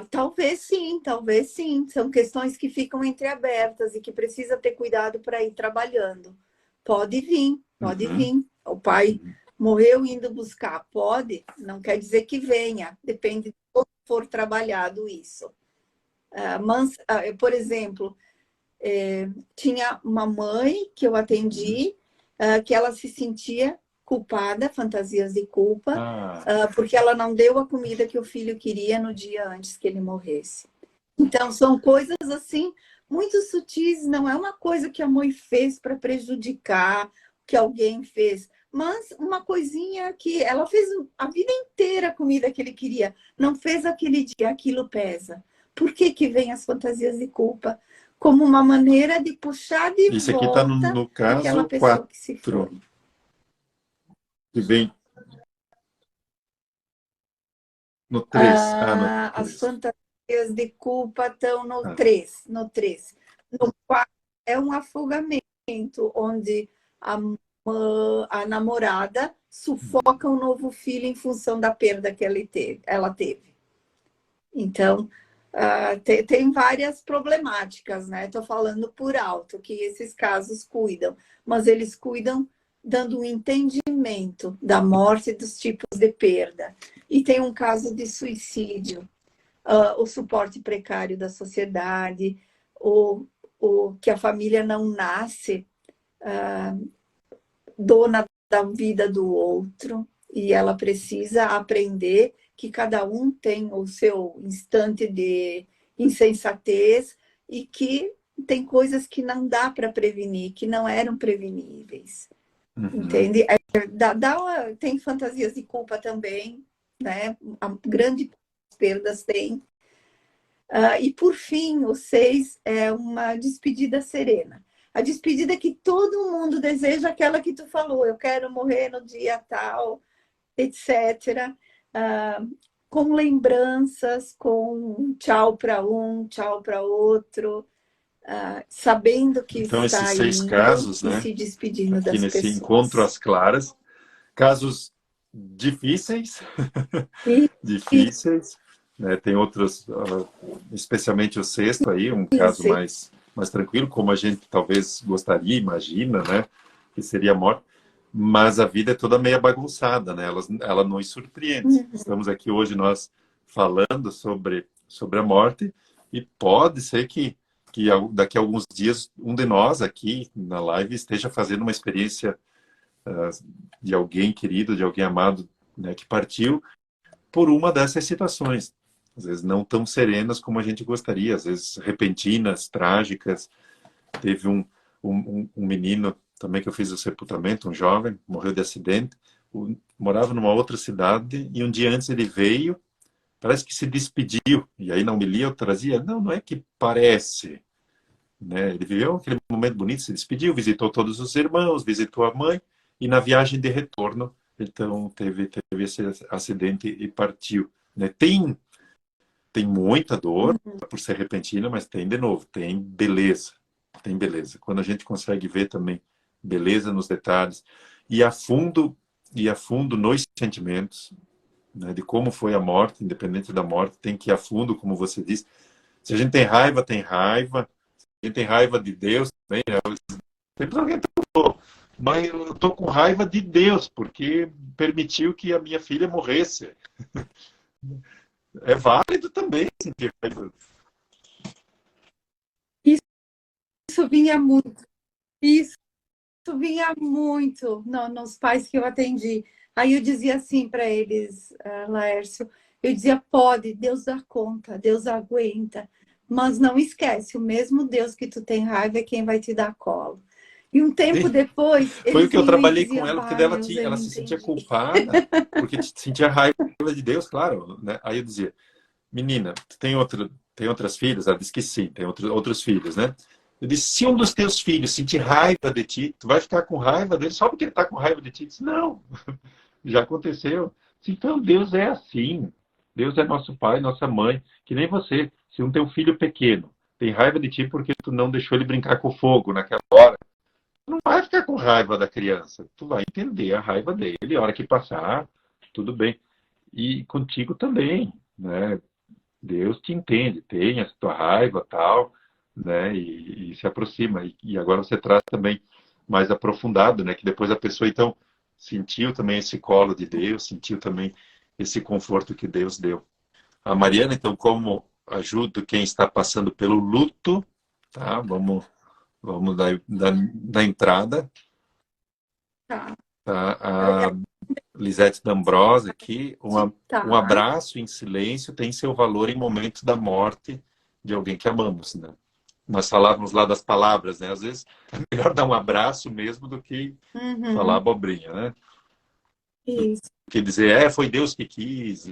Speaker 2: talvez sim, talvez sim. São questões que ficam entreabertas e que precisa ter cuidado para ir trabalhando. Pode vir, pode
Speaker 1: Uhum.
Speaker 2: vir. O pai morreu indo buscar, pode, não quer dizer que venha, depende de como for trabalhado isso. Mas, por exemplo, tinha uma mãe que eu atendi, que ela se sentia culpada, fantasias de culpa,
Speaker 1: Ah,
Speaker 2: porque ela não deu a comida que o filho queria no dia antes que ele morresse. Então, são coisas assim, muito sutis, não é uma coisa que a mãe fez para prejudicar, que alguém fez, mas uma coisinha que ela fez a vida inteira a comida que ele queria, não fez aquele dia, aquilo pesa. Por que que vem as fantasias de culpa? Como uma maneira de puxar de
Speaker 1: isso aqui está
Speaker 2: volta
Speaker 1: no
Speaker 2: aquela
Speaker 1: caso
Speaker 2: pessoa
Speaker 1: 4,
Speaker 2: que se foi.
Speaker 1: que vem no 3. Ah, no
Speaker 2: As
Speaker 1: 3.
Speaker 2: fantasias de culpa estão no
Speaker 1: Ah,
Speaker 2: 3, no 3. No 4 é um afogamento, onde a, a namorada sufoca um novo filho em função da perda que ela teve. Então, tem várias problemáticas, né? Estou falando por alto que esses casos cuidam, mas eles cuidam dando um entendimento da morte e dos tipos de perda. E tem um caso de suicídio, o suporte precário da sociedade, o que a família não nasce dona da vida do outro, e ela precisa aprender que cada um tem o seu instante de insensatez e que tem coisas que não dá para prevenir, que não eram preveníveis.
Speaker 1: uhum.
Speaker 2: Entende? Tem fantasias de culpa também, né? A grande perdas tem. E por fim, o 6 é uma despedida serena. A despedida que todo mundo deseja, aquela que tu falou, eu quero morrer no dia tal, etc. Ah, com lembranças, com tchau para um, tchau para outro, sabendo que
Speaker 1: Então, esses
Speaker 2: está
Speaker 1: 6
Speaker 2: indo
Speaker 1: casos,
Speaker 2: e
Speaker 1: né?
Speaker 2: se despedindo
Speaker 1: Aqui
Speaker 2: das
Speaker 1: nesse encontro
Speaker 2: pessoas.
Speaker 1: às claras, casos difíceis,
Speaker 2: E, e
Speaker 1: difíceis, né? Tem outros, especialmente o sexto aí, um caso
Speaker 2: isso,
Speaker 1: mais tranquilo, como a gente talvez gostaria, imagina, né? Que seria a morte. Mas a vida é toda meia bagunçada, né? Ela nos surpreende. Estamos aqui hoje nós falando sobre a morte e pode ser que daqui a alguns dias um de nós aqui na live esteja fazendo uma experiência de alguém querido, de alguém amado, né, que partiu por uma dessas situações. Às vezes não tão serenas como a gente gostaria, às vezes repentinas, trágicas. Teve um menino também que eu fiz o sepultamento, um jovem, morreu de acidente, morava numa outra cidade e um dia antes ele veio, parece que se despediu. E aí na homilia eu trazia, não é que parece, né? Ele viveu aquele momento bonito, se despediu, visitou todos os irmãos, visitou a mãe e na viagem de retorno, então teve esse acidente e partiu, né? Tem muita dor por ser repentina, mas tem de novo, tem beleza. Tem beleza. Quando a gente consegue ver também beleza nos detalhes e a fundo nos sentimentos, né, de como foi a morte, independente da morte, tem que ir a fundo, como você disse. Se a gente tem raiva, tem raiva. Se a gente tem raiva de Deus também, né? Sempre alguém falou, mas eu tô com raiva de Deus, porque permitiu que a minha filha morresse. É válido também sentir raiva.
Speaker 2: isso vinha muito. Isso vinha muito nos pais que eu atendi. Aí eu dizia assim para eles, Laércio, eu dizia, pode, Deus dá conta, Deus aguenta, mas não esquece, o mesmo Deus que tu tem raiva é quem vai te dar colo. E um tempo depois,
Speaker 1: Foi o
Speaker 2: eles
Speaker 1: que eu
Speaker 2: vinham e
Speaker 1: trabalhei com
Speaker 2: diziam,
Speaker 1: ela, porque
Speaker 2: bah,
Speaker 1: dela
Speaker 2: Neuza, eu
Speaker 1: ela se sentia
Speaker 2: entendi.
Speaker 1: culpada, porque sentia raiva de Deus, claro, né? Aí eu dizia, menina, tu tem outras filhas? Ela disse que sim, tem outros filhos, né? Eu disse, se um dos teus filhos sentir raiva de ti, tu vai ficar com raiva dele só porque ele está com raiva de ti? Eu disse, não, já aconteceu. Então Deus é assim. Deus é nosso pai, nossa mãe, que nem você. Se um teu filho pequeno tem raiva de ti porque tu não deixou ele brincar com fogo naquela hora, não vai ficar com raiva da criança. Tu vai entender a raiva dele. A hora que passar, tudo bem. E contigo também, né? Deus te entende, tem a tua raiva, tal, né? E se aproxima. E agora você traz também mais aprofundado, né? Que depois a pessoa, então, sentiu também esse colo de Deus, sentiu também esse conforto que Deus deu. A Mariana, então, como ajuda quem está passando pelo luto, tá? Vamos dar entrada.
Speaker 2: Tá.
Speaker 1: Tá? A Lisete D'Ambrosa aqui, um
Speaker 2: Tá.
Speaker 1: abraço em silêncio tem seu valor em momentos da morte de alguém que amamos, né? Nós falávamos lá das palavras, né? Às vezes é melhor dar um abraço mesmo do que falar
Speaker 2: Uhum.
Speaker 1: abobrinha, né?
Speaker 2: Isso.
Speaker 1: Que dizer, foi Deus que quis.